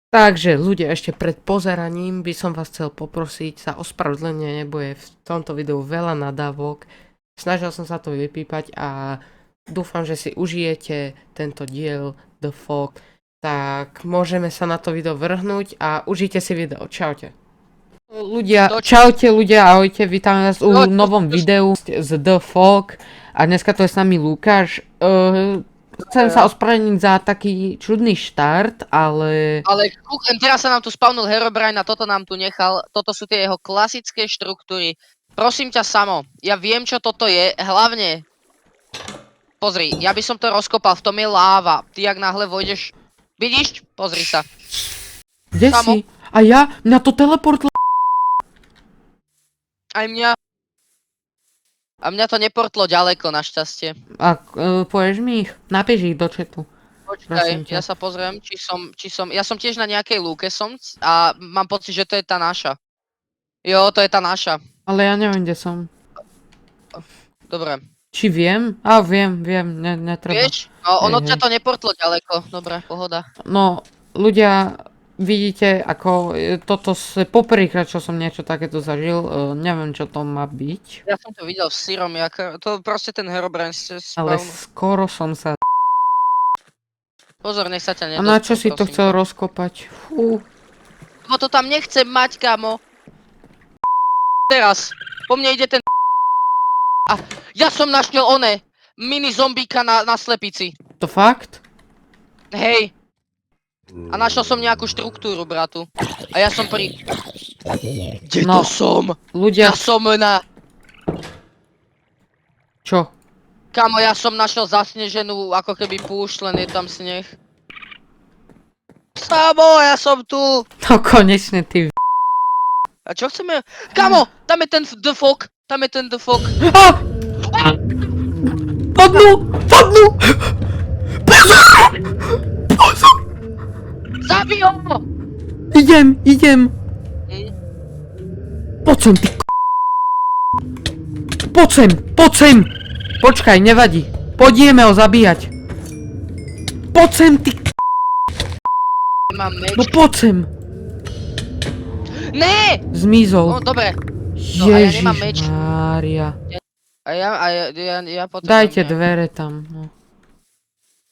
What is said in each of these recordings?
Takže ľudia, ešte pred pozeraním by som vás chcel poprosiť za ospravedlnenie, bude v tomto videu veľa nadávok. Snažil som sa to vypípať a dúfam, že si užijete tento diel The Fog. Tak môžeme sa na to video vrhnúť a užite si video. Čaute. Ľudia, čaute ľudia, ahojte, vítam vás u novom videu z The Fog a dneska to je s nami Lukáš. Chcem sa ospravedlniť za taký čudný štart, ale... Ale teraz sa nám tu spawnul Herobrine a toto nám tu nechal. Toto sú tie jeho klasické štruktúry. Prosím ťa, Samo, ja viem, čo toto je. Hlavne... Pozri, ja by som to rozkopal, v tom je láva. Ty, ak náhle vojdeš... Vidíš? Pozri sa. Kde Samo. si? A ja? Mňa to teleportlo... Aj mňa. A mňa to neportlo ďaleko, našťastie. A povieš mi ich? Napíš ich do chatu. Počkaj, ja sa pozriem, či som... Ja som tiež na nejakej lúke a mám pocit, že to je tá naša. Jo, to je tá naša. Ale ja neviem, kde som. Dobre. Či viem? Viem, netreba. Vieš? No, ono ťa to neportlo ďaleko. Dobre, pohoda. No, ľudia, vidíte, ako toto je poprvýkrát, čo som niečo takéto zažil. Neviem, čo to má byť. Ja som to videl v Syrom, to proste ten Herobrine Ale skoro som sa... Pozor, nech sa ťa A nedotknú, na čo si to prosím chcel ťa. rozkopať? Fú. Lebo to tam nechcem mať, kamo. Teraz, po mne ide ten... A ja som našiel mini zombíka na slepici. To fakt? Hej. A našiel som nejakú štruktúru, bratu. A ja som Kde No, to som? Ľudia, Ja som na... čo? Kamo, ja som našiel zasneženú, ako keby púšť, len je tam sneh. Samo, ja som tu! No konečne ty... A čo chceme? Kamo, tam je ten The Fog! Tam je ten The Fog! Ah! Padnú! Padnú! Pozor! Pozor! Zabij ho! Idem! Poď sem, ty Poď sem! Počkaj, nevadí. Pôjdeme ho zabíjať. Poď sem, ty Mám meč. No poď sem! Ne! Zmizol. No, dobre. No, a ja nemám meč. Ježišmária. A ja potrebujem... Dajte dvere tam. No.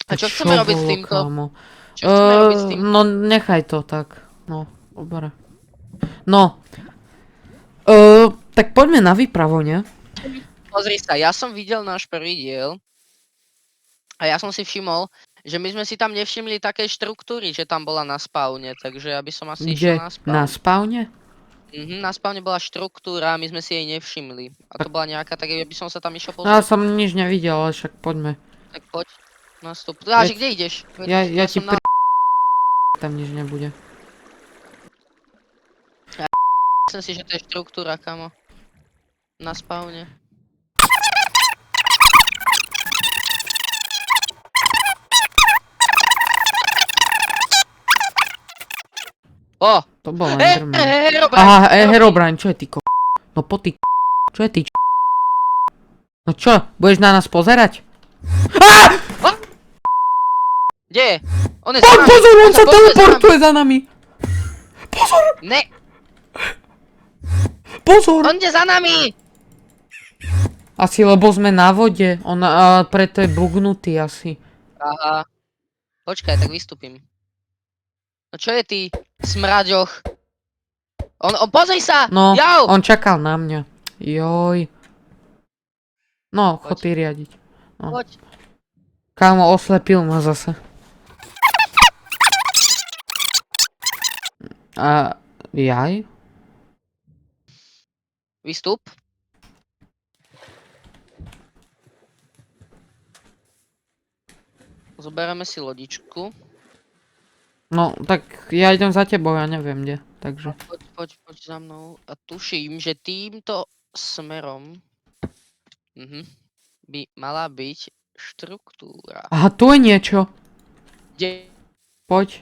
A čo chceme robiť s bolo, týmto? kámo? Čo chceme robiť s tým? No, nechaj to tak. No, dobre. No. Tak poďme na výpravu, nie? Pozri sa, ja som videl náš prvý diel a ja som si všimol, že my sme si tam nevšimli také štruktúry, že tam bola na spawne, takže ja by som asi išiel Kde? na spawn. Na spawne? Na spawne bola štruktúra a my sme si jej nevšimli. A to bola nejaká, tak ja by som sa tam išiel Ja pozrieť. som nič nevidel, ale však poďme. Tak poď, nastup. Že kde ideš? Ja ti som na... tam nič nebude. Myslím si, že to je štruktúra, kamo. Na spawne. O! To bol Enderman. Herobrine! Aha, Herobrine, čo je ty No po ty čo je ty No čo, budeš na nás pozerať? Kde je? On je za nami! Pozor, on sa poďme za nami. teleportuje za nami! Pozor, Ne! pozor! On ide za nami! Asi lebo sme na vode, on preto je bugnutý asi. Aha. Počkaj, tak vystúpim. No čo je ty, smraďoch? On pozri sa! No, Jau! on čakal na mňa. Joj. No, chod Poď. ty riadiť. No. Poď. Kámo, oslepil ma zase. A jaj? Vystúp. Zoberieme si lodičku. No, tak ja idem za tebou, ja neviem kde, takže. Poď za mnou. A tuším, že týmto smerom by mala byť štruktúra. Aha, tu je niečo. Kde? Poď.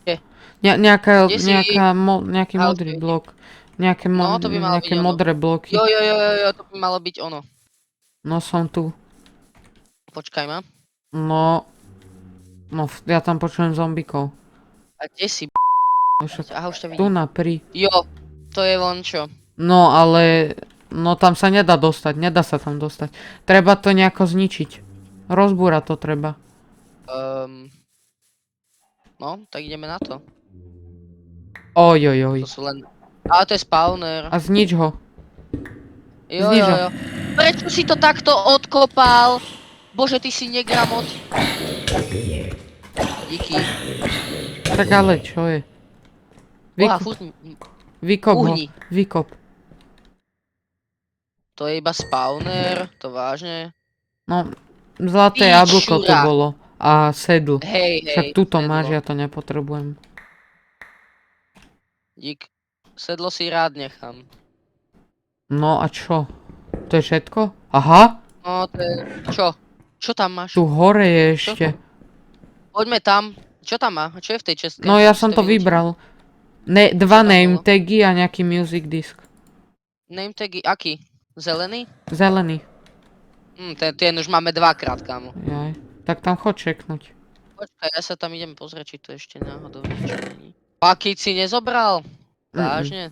Kde? Kde si? Nejaký modrý okej. blok. Nejaké No, to by malo nejaké byť ono. modré bloky. Jo, to by malo byť ono. No, som tu. Počkaj ma. No, ja tam počujem zombikov. A kde si? Však Aha, už ťa tu vidím. na pri. Jo, to je vončo. No ale... No tam sa nedá dostať, nedá sa tam dostať. Treba to nejako zničiť. Rozbúrať to treba. No, tak ideme na to. Ojojoj. To sú len... Ale to je spawner. A znič ho. Jo, zniž jo, ho. jo. Prečo si to takto odkopal? Bože, ty si negramot. Díky. Tak ale čo je? Boha, Vykop ho. uhni. Vykop. To je iba spawner, to vážne. No, zlaté Ty jablko tu čura. bolo. A sedl. Hej, Však hej. tuto sedlo. máš, ja to nepotrebujem. Dík. Sedlo si rád nechám. No a čo? To je všetko? Aha! No, to je... Čo? Čo tam máš? Tu hore je Čo? ešte. Poďme tam. Čo tam má? Čo je v tej čestke? No ja Čo som ste to vylúčili? vybral. Dva tam name bolo? tagy a nejaký music disk. Name tagy, aký? Zelený? Zelený. Ten už máme dvakrát, kámo. Jaj. Tak tam chod čeknúť. Počkaj, ja sa tam idem pozrieť, či tu ešte náhodou niečo není. Pakíc si nezobral? Vážne?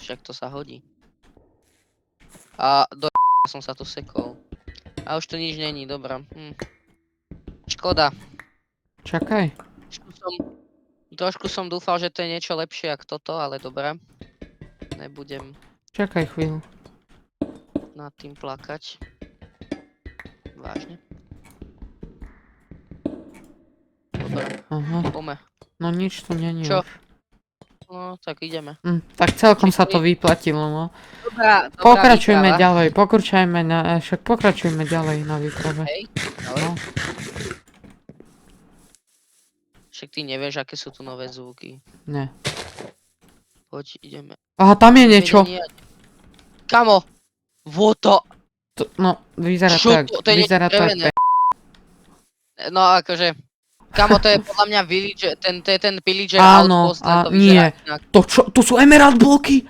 Však to sa hodí. A do som sa tu sekol. A už tu nič není, dobrá. Škoda. Čakaj. Trošku som dúfal, že to je niečo lepšie ako toto, ale dobré. Nebudem Čakaj chvíľu. nad tým plakať. Vážne. Dobre, Aha. poďme. No nič tu není Čo? už. No, tak ideme. Tak celkom sa to vyplatilo, no. Dobrá Pokračujme výprava. ďalej, však pokračujme ďalej na výprave. Hej, No. Však ty nevieš, aké sú tu nové zvuky. Ne. Poď, ideme. Aha, tam je niečo. Kamo? Voto. No, vyzerá Čo tak. to? To je niečo Vyzerá tak. drevené. No akože. Kamo, to je podľa mňa villager, to je ten pillager Áno, outpost, len to nie. vyzerá inak. To čo? Tu sú emerald bloky?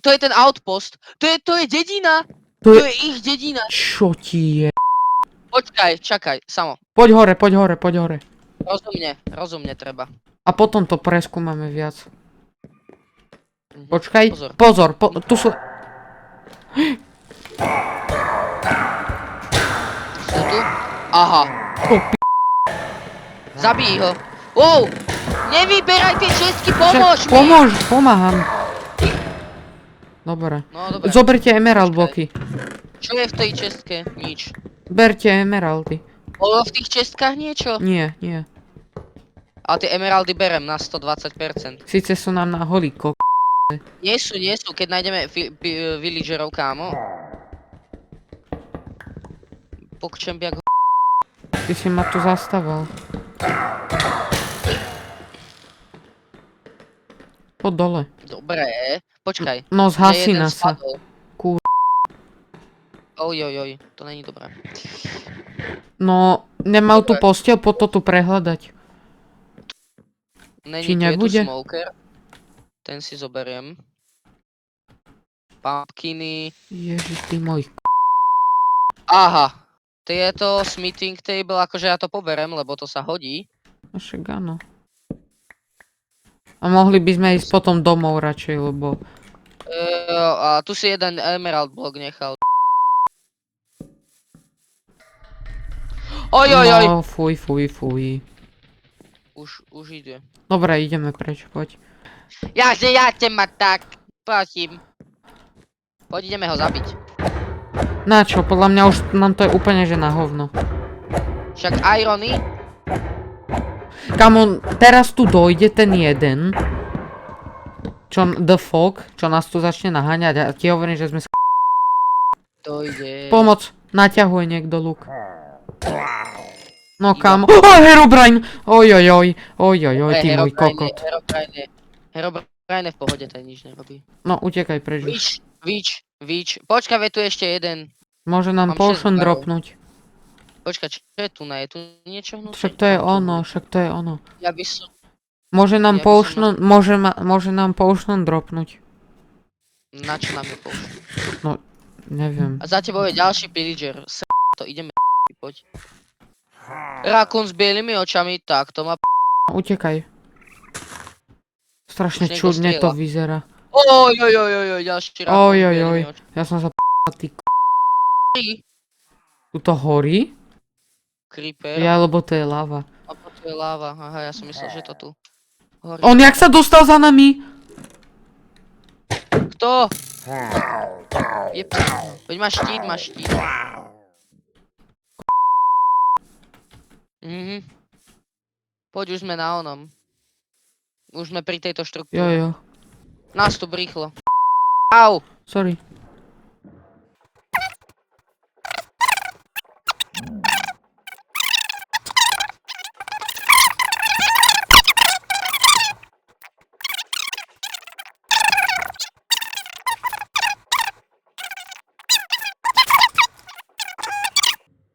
To je ten outpost. To je dedina. To To je... je ich dedina. Čo ti je? Počkaj, čakaj, samo. Poď hore. Rozumne treba. A potom to preskúmame viac. Mhm. Počkaj, Pozor. tu sú... Sú tu? Aha. O, Zabij ho. Wow! Nevyberaj tie čestky, Však pomôž mi! pomáham. Dobre. No dobre. Zoberte emerald bloky. Čo je v tej čestke? Nič. Berte emeraldy. Bolo v tých čestkách niečo? Nie. Ale tie emeraldy berem na 120%. Síce sú nám na holí Nie sú, keď nájdeme villagerov, kámo. Pokčem biak ho... Ty si ma tu zastaval. Poď dole. Dobre, počkaj. No zhasí Jeden nás sa. spadol. Kur- Ojojoj, to není dobré. No, nemal tu posteľ, po to tu prehľadať. Není Či tu, je tu nebude? smoker. Ten si zoberiem. Pumpkiny. Ježiš, ty môj Aha. Tieto smithing table, akože ja to poberem, lebo to sa hodí. však áno. A mohli by sme ísť potom domov radšej, lebo... A tu si jeden emerald block nechal. Ojojoj. No, fuj. Už ide. Dobre, ideme preč, poď. Ja ma tak. Prosím. Poď, ideme ho zabiť. Na čo? Podľa mňa už nám to je úplne že na hovno. Však irony. Kamo, teraz tu dojde ten jeden. The Fog, čo nás tu začne naháňať a ti hovorím, že sme Dojde. Pomoc! Naťahuje niekto luk. No kamo. Herobrine! Ojojoj, ty môj kokot. Herobrine v pohode, ten nič nerobí. No, utekaj preč už. Víč. Počkaj, veď tu ešte jeden. Môže nám Mám potion 6 barov. dropnúť. Počkaj, čo je tu na? Je tu niečo hnúť? Však to je ono. Ja by som... Môže nám Ja by som potion, môže nám potion dropnúť. Na čo nám je použiť? Neviem. A za tebou je ďalší pillager. To ideme poď. Rakún s bielými očami, tak to má Utekaj. Strašne Už niekto čudne to strieľa. vyzerá. Ojojojojoj, ďalší rakún s Ojojoj, bielými očami. ja som sa ty Tu to horí? Creeper. Ja, lebo to je lava. A to je láva. Aha, ja som myslel, že to tu horí. On jak sa dostal za nami? Kto? Jep. Veď máš štít. Mhm. Poď, už sme na onom. Už sme pri tejto štruktúre. Jo. Nastup rýchlo. Au! Sorry.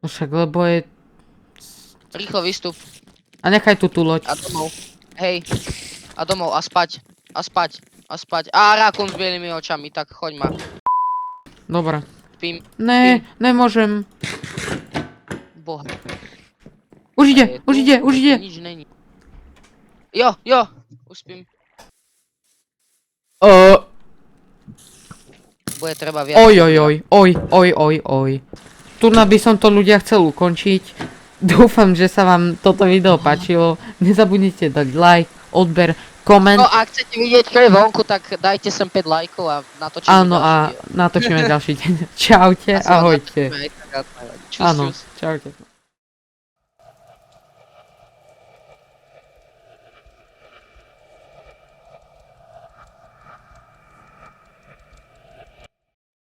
No však, lebo je... Rýchlo vystup. A nechaj tu tú loď. A domov. Hej. A domov. A spať. A rakún s bielými očami. Tak choď ma. Dobre. Spím. Ne, nemôžem. Boha. Už ide. Nič není. Jo. Už spím. Bude treba viac. Oj. Tu by som to ľudia chcel ukončiť. Dúfam, že sa vám toto video páčilo. Nezabudnite dať like, odber, koment. No a ak chcete vidieť, čo je vonku, tak dajte sem 5 lajkov a natočíme Áno, a natočíme ďalší deň. Čaute, ahojte. Čus. Áno, čaute.